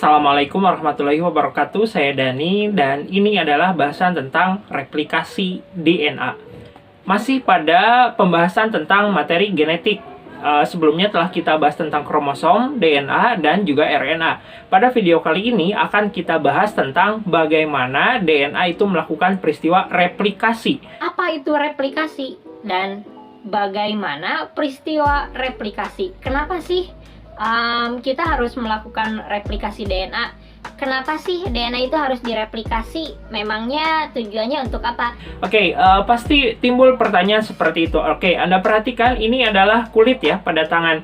Assalamualaikum warahmatullahi wabarakatuh. Saya Dani dan ini adalah bahasan tentang replikasi DNA. Masih pada pembahasan tentang materi genetik. Sebelumnya telah kita bahas tentang kromosom, DNA, dan juga RNA. Pada video kali ini akan kita bahas tentang bagaimana DNA itu melakukan peristiwa replikasi. Apa itu replikasi dan bagaimana peristiwa replikasi? Kenapa sih kita harus melakukan replikasi DNA? Kenapa sih DNA itu harus direplikasi? Memangnya tujuannya untuk apa? Oke, pasti timbul pertanyaan seperti itu. Oke, Anda perhatikan ini adalah kulit ya pada tangan.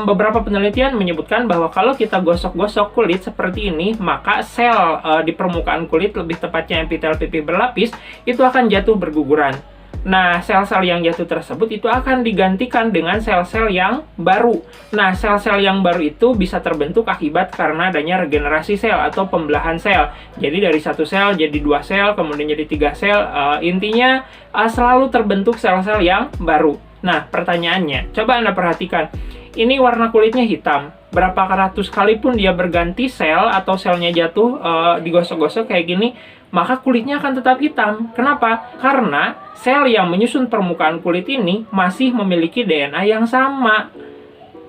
Beberapa penelitian menyebutkan bahwa kalau kita gosok-gosok kulit seperti ini, maka sel di permukaan kulit, lebih tepatnya epitel pipi berlapis, itu akan jatuh berguguran. Nah, sel-sel yang jatuh tersebut itu akan digantikan dengan sel-sel yang baru. Nah, sel-sel yang baru itu bisa terbentuk akibat karena adanya regenerasi sel atau pembelahan sel. Jadi dari satu sel jadi dua sel, kemudian jadi tiga sel. Intinya selalu terbentuk sel-sel yang baru. Nah, pertanyaannya, coba Anda perhatikan. Ini warna kulitnya hitam. Berapa ratus kali pun dia berganti sel atau selnya jatuh digosok-gosok kayak gini, maka kulitnya akan tetap hitam. Kenapa? Karena sel yang menyusun permukaan kulit ini masih memiliki DNA yang sama.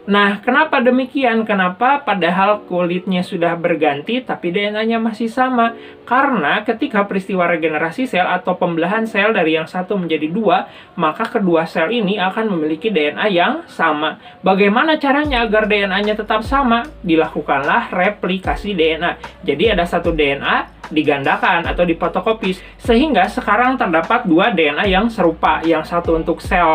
Nah, kenapa demikian? Kenapa padahal kulitnya sudah berganti tapi DNA-nya masih sama? Karena ketika peristiwa regenerasi sel atau pembelahan sel dari yang satu menjadi dua, maka kedua sel ini akan memiliki DNA yang sama. Bagaimana caranya agar DNA-nya tetap sama? Dilakukanlah replikasi DNA. Jadi ada satu DNA digandakan atau difotokopis sehingga sekarang terdapat dua DNA yang serupa, yang satu untuk sel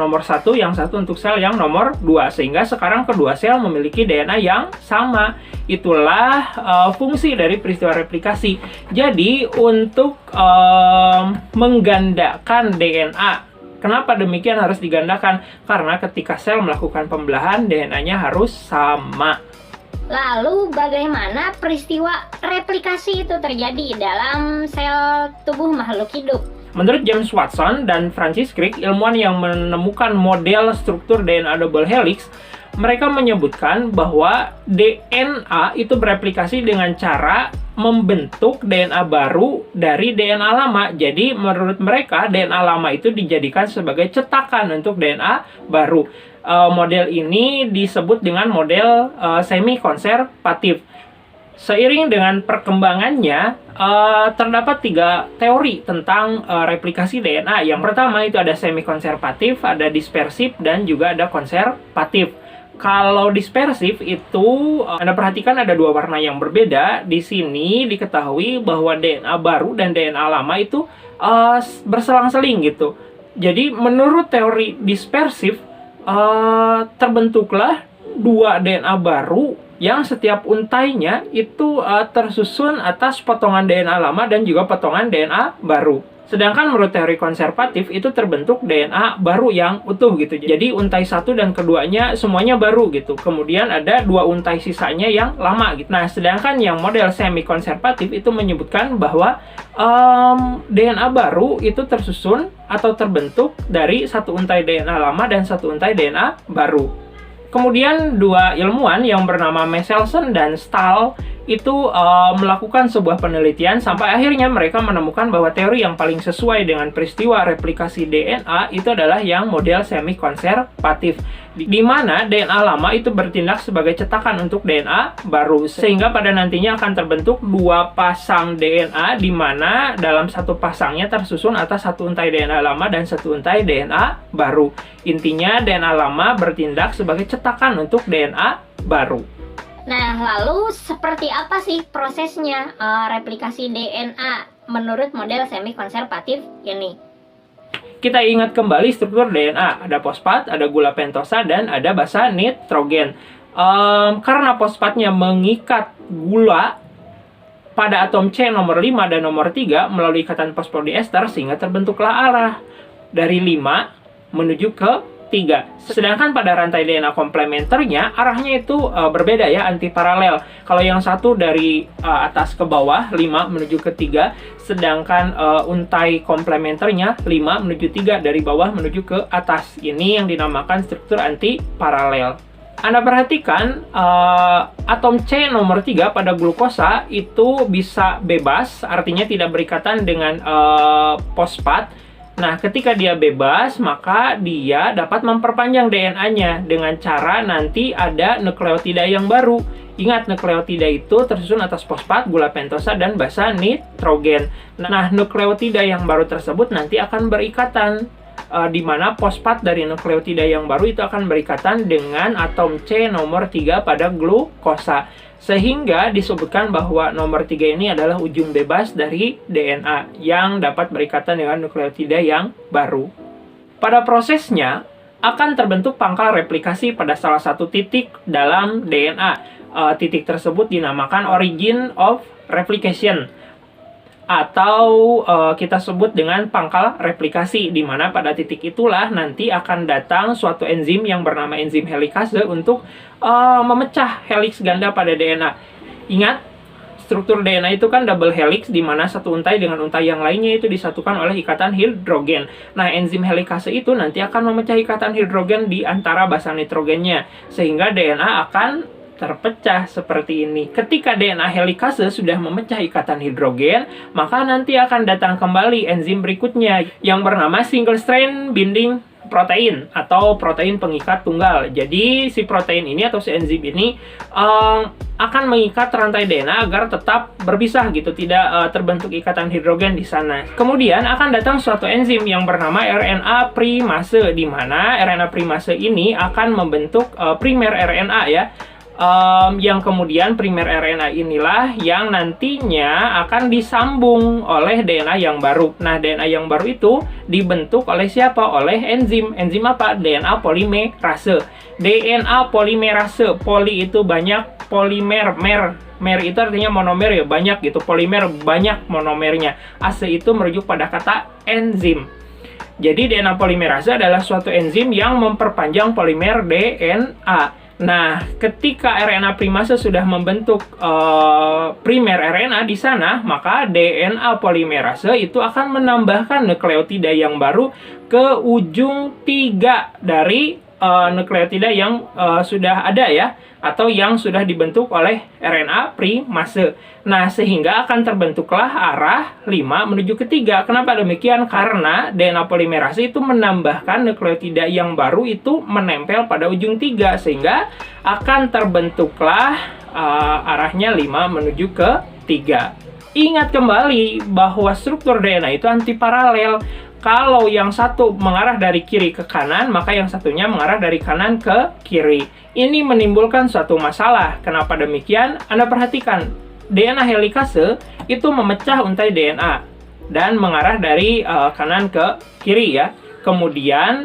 nomor 1, yang satu untuk sel yang nomor 2, sehingga sekarang kedua sel memiliki DNA yang sama. Itulah fungsi dari peristiwa replikasi. Jadi untuk menggandakan DNA, kenapa demikian harus digandakan? Karena ketika sel melakukan pembelahan, DNA-nya harus sama. Lalu bagaimana peristiwa replikasi itu terjadi dalam sel tubuh makhluk hidup? Menurut James Watson dan Francis Crick, ilmuwan yang menemukan model struktur DNA double helix, mereka menyebutkan bahwa DNA itu bereplikasi dengan cara membentuk DNA baru dari DNA lama. Jadi menurut mereka DNA lama itu dijadikan sebagai cetakan untuk DNA baru. Model ini disebut dengan model semi-konservatif. Seiring dengan perkembangannya, terdapat 3 teori tentang replikasi DNA. Yang pertama itu ada semi-konservatif, ada dispersif, dan juga ada konservatif. Kalau dispersif itu, Anda perhatikan ada 2 warna yang berbeda. Di sini diketahui bahwa DNA baru dan DNA lama itu berselang-seling gitu. Jadi menurut teori dispersif, terbentuklah 2 DNA baru yang setiap untainya itu tersusun atas potongan DNA lama dan juga potongan DNA baru. Sedangkan menurut teori konservatif itu terbentuk DNA baru yang utuh gitu. Jadi untai 1 dan keduanya semuanya baru gitu. Kemudian ada 2 untai sisanya yang lama gitu. Nah, sedangkan yang model semi konservatif itu menyebutkan bahwa DNA baru itu tersusun atau terbentuk dari 1 untai DNA lama dan 1 untai DNA baru. Kemudian 2 ilmuwan yang bernama Michelson dan Stahl itu melakukan sebuah penelitian sampai akhirnya mereka menemukan bahwa teori yang paling sesuai dengan peristiwa replikasi DNA itu adalah yang model semi-konservatif, di mana DNA lama itu bertindak sebagai cetakan untuk DNA baru, sehingga pada nantinya akan terbentuk 2 pasang DNA, di mana dalam satu pasangnya tersusun atas 1 untai DNA lama dan 1 untai DNA baru. Intinya DNA lama bertindak sebagai cetakan untuk DNA baru. Nah, lalu seperti apa sih prosesnya replikasi DNA menurut model semi-konservatif ini? Kita ingat kembali struktur DNA. Ada fosfat, ada gula pentosa, dan ada basa nitrogen. Karena fosfatnya mengikat gula pada atom C nomor 5 dan nomor 3 melalui ikatan fosfodiester, sehingga terbentuklah arah dari 5 menuju ke 3. Sedangkan pada rantai DNA komplementernya arahnya itu berbeda ya, antiparalel. Kalau yang satu dari atas ke bawah 5 menuju ke 3, sedangkan untai komplementernya 5 menuju 3 dari bawah menuju ke atas. Ini yang dinamakan struktur antiparalel. Anda perhatikan atom C nomor 3 pada glukosa itu bisa bebas, artinya tidak berikatan dengan fosfat. Nah, ketika dia bebas, maka dia dapat memperpanjang DNA-nya dengan cara nanti ada nukleotida yang baru. Ingat, nukleotida itu tersusun atas fosfat, gula pentosa, dan basa nitrogen. Nah, nukleotida yang baru tersebut nanti akan berikatan, di mana fosfat dari nukleotida yang baru itu akan berikatan dengan atom C nomor 3 pada glukosa. Sehingga disebutkan bahwa nomor 3 ini adalah ujung bebas dari DNA yang dapat berikatan dengan nukleotida yang baru. Pada prosesnya, akan terbentuk pangkal replikasi pada salah satu titik dalam DNA. Titik tersebut dinamakan origin of replication, atau kita sebut dengan pangkal replikasi, di mana pada titik itulah nanti akan datang suatu enzim yang bernama enzim helikase untuk memecah heliks ganda pada DNA. Ingat, struktur DNA itu kan double helix, di mana satu untai dengan untai yang lainnya itu disatukan oleh ikatan hidrogen. Nah, enzim helikase itu nanti akan memecah ikatan hidrogen di antara basa nitrogennya, sehingga DNA akan terpecah seperti ini. Ketika DNA helikase sudah memecah ikatan hidrogen, maka nanti akan datang kembali enzim berikutnya yang bernama single strand binding protein atau protein pengikat tunggal. Jadi si protein ini atau si enzim ini akan mengikat rantai DNA agar tetap berpisah gitu, tidak terbentuk ikatan hidrogen di sana. Kemudian akan datang suatu enzim yang bernama RNA primase, di mana RNA primase ini akan membentuk primer RNA ya. Yang kemudian primer RNA inilah yang nantinya akan disambung oleh DNA yang baru. Nah, DNA yang baru itu dibentuk oleh siapa? Oleh enzim. Enzim apa? DNA polimerase. DNA polimerase. Poli itu banyak, polimer, mer itu artinya monomer ya, banyak gitu. Polimer banyak monomernya. Ase itu merujuk pada kata enzim. Jadi DNA polimerase adalah suatu enzim yang memperpanjang polimer DNA. Nah, ketika RNA primase sudah membentuk primer RNA di sana, maka DNA polimerase itu akan menambahkan nukleotida yang baru ke ujung 3 dari nukleotida yang sudah ada ya, atau yang sudah dibentuk oleh RNA primase. Nah, sehingga akan terbentuklah arah 5 menuju ke 3. Kenapa demikian? Karena DNA polimerase itu menambahkan nukleotida yang baru itu menempel pada ujung 3, sehingga akan terbentuklah arahnya 5 menuju ke 3. Ingat kembali bahwa struktur DNA itu antiparalel. Kalau yang satu mengarah dari kiri ke kanan, maka yang satunya mengarah dari kanan ke kiri. Ini menimbulkan suatu masalah. Kenapa demikian? Anda perhatikan, DNA helikase itu memecah untai DNA dan mengarah dari kanan ke kiri ya. Kemudian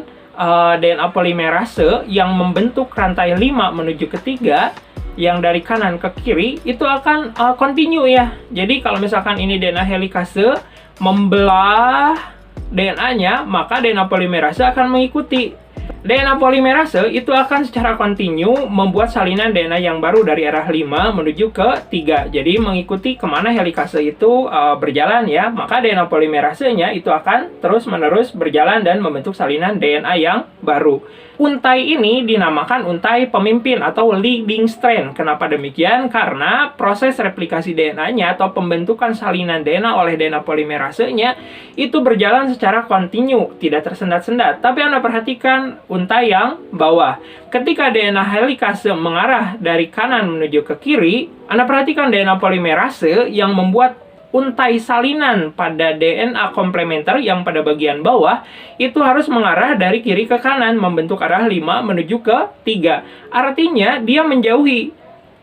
DNA polimerase yang membentuk rantai 5 menuju ke 3 yang dari kanan ke kiri itu akan continue ya. Jadi kalau misalkan ini DNA helikase membelah DNA-nya, maka DNA polimerase akan mengikuti. DNA polimerase itu akan secara kontinu membuat salinan DNA yang baru dari arah 5 menuju ke 3. Jadi mengikuti kemana helikase itu berjalan ya, maka DNA polimerasenya itu akan terus-menerus berjalan dan membentuk salinan DNA yang baru. Untai ini dinamakan untai pemimpin atau leading strand. Kenapa demikian? Karena proses replikasi DNA-nya atau pembentukan salinan DNA oleh DNA polimerasenya itu berjalan secara kontinu, tidak tersendat-sendat. Tapi Anda perhatikan untai yang bawah. Ketika DNA helikase mengarah dari kanan menuju ke kiri, Anda perhatikan DNA polimerase yang membuat untai salinan pada DNA komplementer yang pada bagian bawah itu harus mengarah dari kiri ke kanan, membentuk arah 5 menuju ke 3. Artinya dia menjauhi.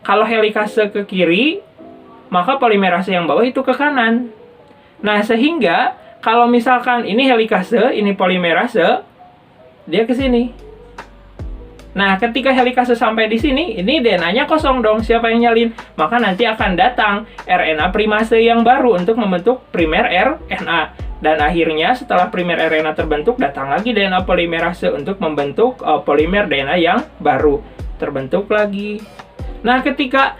Kalau helikase ke kiri, maka polimerase yang bawah itu ke kanan. Nah, sehingga kalau misalkan ini helikase, ini polimerase, dia ke sini. Nah, ketika helikase sampai di sini, ini DNA-nya kosong dong. Siapa yang nyalin? Maka nanti akan datang RNA primase yang baru untuk membentuk primer RNA. Dan akhirnya setelah primer RNA terbentuk, datang lagi DNA polimerase untuk membentuk polimer DNA yang baru. Terbentuk lagi. Nah, ketika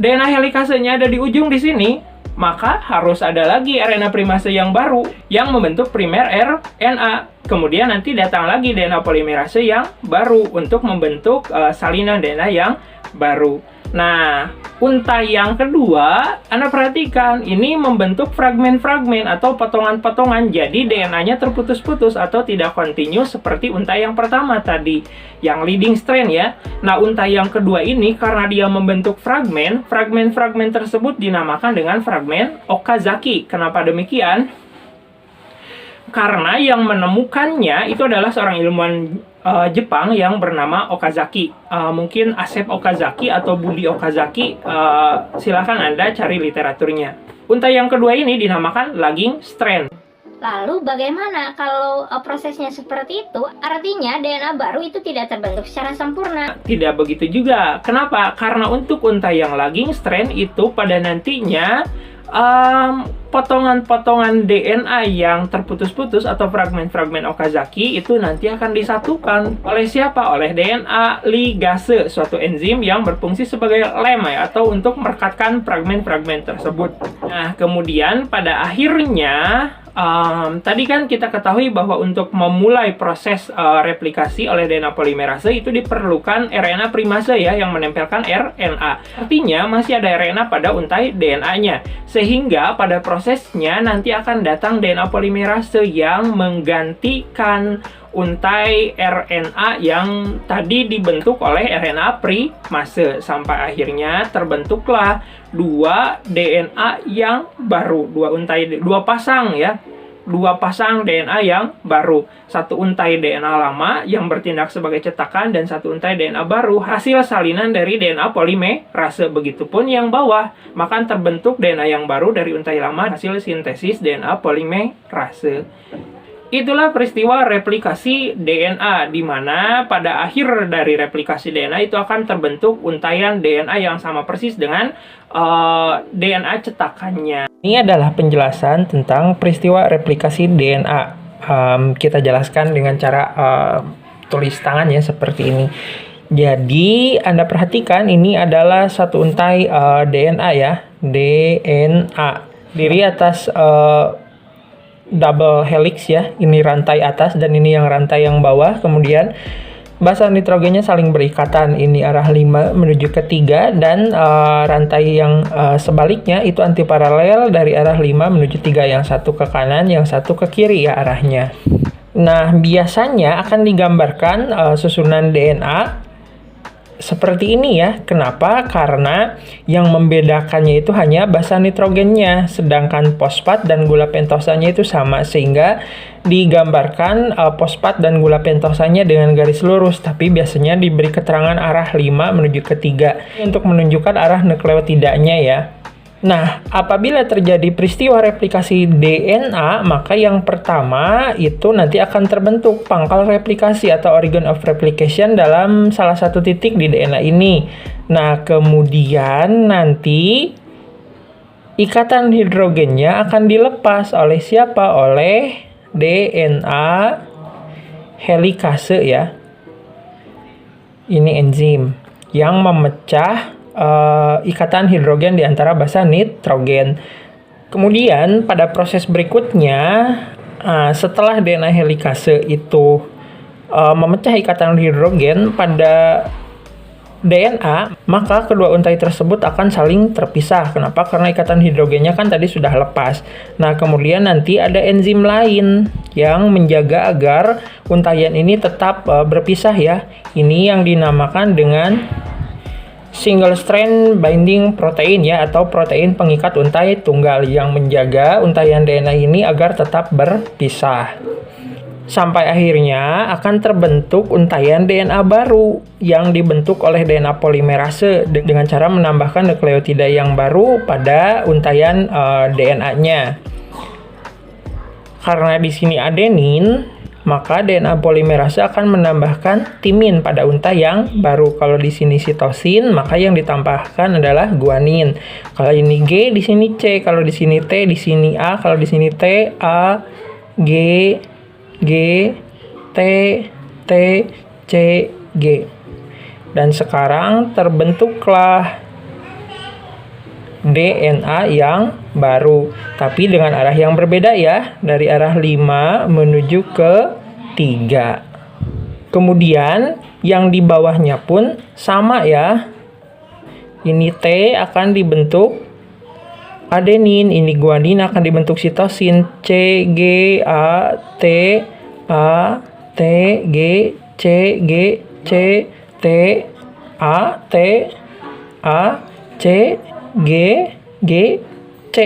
DNA helikasenya ada di ujung di sini, maka harus ada lagi RNA primase yang baru yang membentuk primer RNA. Kemudian nanti datang lagi DNA polimerase yang baru untuk membentuk salinan DNA yang baru. Nah, untai yang kedua, Anda perhatikan, ini membentuk fragmen-fragmen atau potongan-potongan, jadi DNA-nya terputus-putus atau tidak kontinu seperti untai yang pertama tadi, yang leading strand ya. Nah, untai yang kedua ini karena dia membentuk fragmen, fragmen-fragmen tersebut dinamakan dengan fragmen Okazaki. Kenapa demikian? Karena yang menemukannya itu adalah seorang ilmuwan Jepang yang bernama Okazaki. Mungkin Asep Okazaki atau Budi Okazaki, silahkan Anda cari literaturnya. Untai yang kedua ini dinamakan lagging strand. Lalu bagaimana kalau prosesnya seperti itu? Artinya DNA baru itu tidak terbentuk secara sempurna. Tidak begitu juga. Kenapa? Karena untuk untai yang lagging strand itu pada nantinya potongan-potongan DNA yang terputus-putus atau fragmen-fragmen Okazaki itu nanti akan disatukan oleh siapa? Oleh DNA ligase, suatu enzim yang berfungsi sebagai lem ya, atau untuk merekatkan fragmen-fragmen tersebut. Nah, kemudian pada akhirnya tadi kan kita ketahui bahwa untuk memulai proses replikasi oleh DNA polimerase itu diperlukan RNA primase ya yang menempelkan RNA. Artinya masih ada RNA pada untai DNA-nya. Sehingga pada prosesnya nanti akan datang DNA polimerase yang menggantikan untai RNA yang tadi dibentuk oleh RNA primase sampai akhirnya terbentuklah dua DNA yang baru, dua pasang DNA yang baru. Satu untai DNA lama yang bertindak sebagai cetakan dan satu untai DNA baru hasil salinan dari DNA polimerase. Begitupun yang bawah, maka terbentuk DNA yang baru dari untai lama hasil sintesis DNA polimerase. Itulah peristiwa replikasi DNA, di mana pada akhir dari replikasi DNA itu akan terbentuk untaian DNA yang sama persis dengan DNA cetakannya. Ini adalah penjelasan tentang peristiwa replikasi DNA. Kita jelaskan dengan cara tulis tangan ya, seperti ini. Jadi, Anda perhatikan ini adalah satu untai DNA ya, DNA. Diri atas double helix ya, ini rantai atas dan ini yang rantai yang bawah. Kemudian basa nitrogennya saling berikatan, ini arah 5 menuju ke 3 dan rantai yang sebaliknya itu antiparalel dari arah 5 menuju 3, yang satu ke kanan, yang satu ke kiri ya arahnya. Nah, biasanya akan digambarkan susunan DNA seperti ini ya. Kenapa? Karena yang membedakannya itu hanya basa nitrogennya, sedangkan fosfat dan gula pentosanya itu sama, sehingga digambarkan fosfat dan gula pentosanya dengan garis lurus, tapi biasanya diberi keterangan arah 5 menuju ke 3 untuk menunjukkan arah nukleotidanya ya. Nah, apabila terjadi peristiwa replikasi DNA, maka yang pertama itu nanti akan terbentuk pangkal replikasi atau organ of replication dalam salah satu titik di DNA ini. Nah, kemudian nanti ikatan hidrogennya akan dilepas oleh siapa? Oleh DNA helikase ya. Ini enzim yang memecah ikatan hidrogen di antara basa nitrogen. Kemudian pada proses berikutnya, setelah DNA helikase itu memecah ikatan hidrogen pada DNA, maka kedua untai tersebut akan saling terpisah. Kenapa? Karena ikatan hidrogennya kan tadi sudah lepas. Nah, kemudian nanti ada enzim lain yang menjaga agar untaian ini tetap berpisah ya. Ini yang dinamakan dengan single strand binding protein ya, atau protein pengikat untai tunggal yang menjaga untaian DNA ini agar tetap berpisah. Sampai akhirnya akan terbentuk untaian DNA baru yang dibentuk oleh DNA polimerase dengan cara menambahkan nukleotida yang baru pada untaian DNA-nya. Karena di sini adenin, maka DNA polimerase akan menambahkan timin pada untai yang baru. Kalau di sini sitosin, maka yang ditambahkan adalah guanin. Kalau ini G, di sini C. Kalau di sini T, di sini A. Kalau di sini T, A, G, G, T, T, C, G. Dan sekarang terbentuklah DNA yang baru. Tapi dengan arah yang berbeda ya, dari arah 5 menuju ke 3. Kemudian yang di bawahnya pun sama ya. Ini T akan dibentuk adenin, ini guanin akan dibentuk sitosin. C, G, A, T, G, C, G, C, T, A, T, A, C, G, G, C.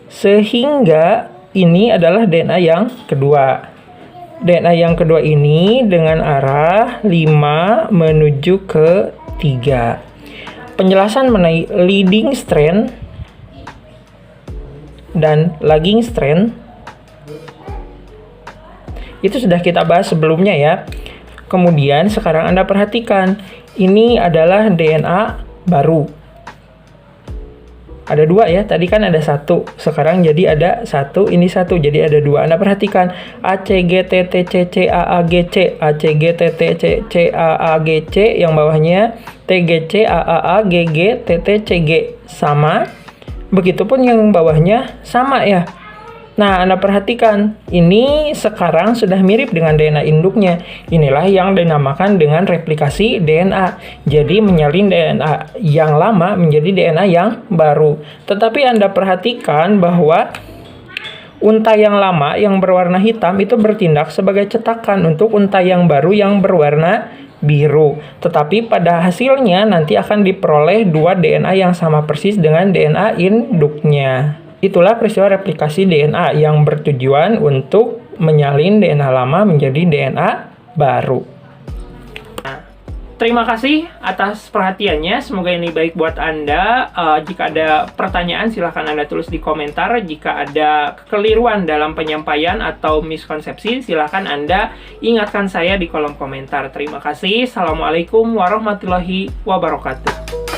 Sehingga ini adalah DNA yang kedua. DNA yang kedua ini dengan arah 5 menuju ke 3. Penjelasan mengenai leading strand dan lagging strand itu sudah kita bahas sebelumnya ya. Kemudian sekarang Anda perhatikan, ini adalah DNA baru. Ada 2 ya, tadi kan ada 1, sekarang jadi ada 1, ini 1, jadi ada 2. Anda perhatikan, ACGTTCC AAGC, ACGTTCC AAGC, yang bawahnya TGC AAAGG TTCG, sama. Begitupun yang bawahnya sama ya. Nah, Anda perhatikan, ini sekarang sudah mirip dengan DNA induknya. Inilah yang dinamakan dengan replikasi DNA. Jadi menyalin DNA yang lama menjadi DNA yang baru. Tetapi Anda perhatikan bahwa unta yang lama yang berwarna hitam itu bertindak sebagai cetakan untuk unta yang baru yang berwarna biru. Tetapi pada hasilnya nanti akan diperoleh 2 DNA yang sama persis dengan DNA induknya. Itulah peristiwa replikasi DNA yang bertujuan untuk menyalin DNA lama menjadi DNA baru. Terima kasih atas perhatiannya. Semoga ini baik buat Anda. Jika ada pertanyaan, silahkan Anda tulis di komentar. Jika ada kekeliruan dalam penyampaian atau miskonsepsi, silahkan Anda ingatkan saya di kolom komentar. Terima kasih. Assalamualaikum warahmatullahi wabarakatuh.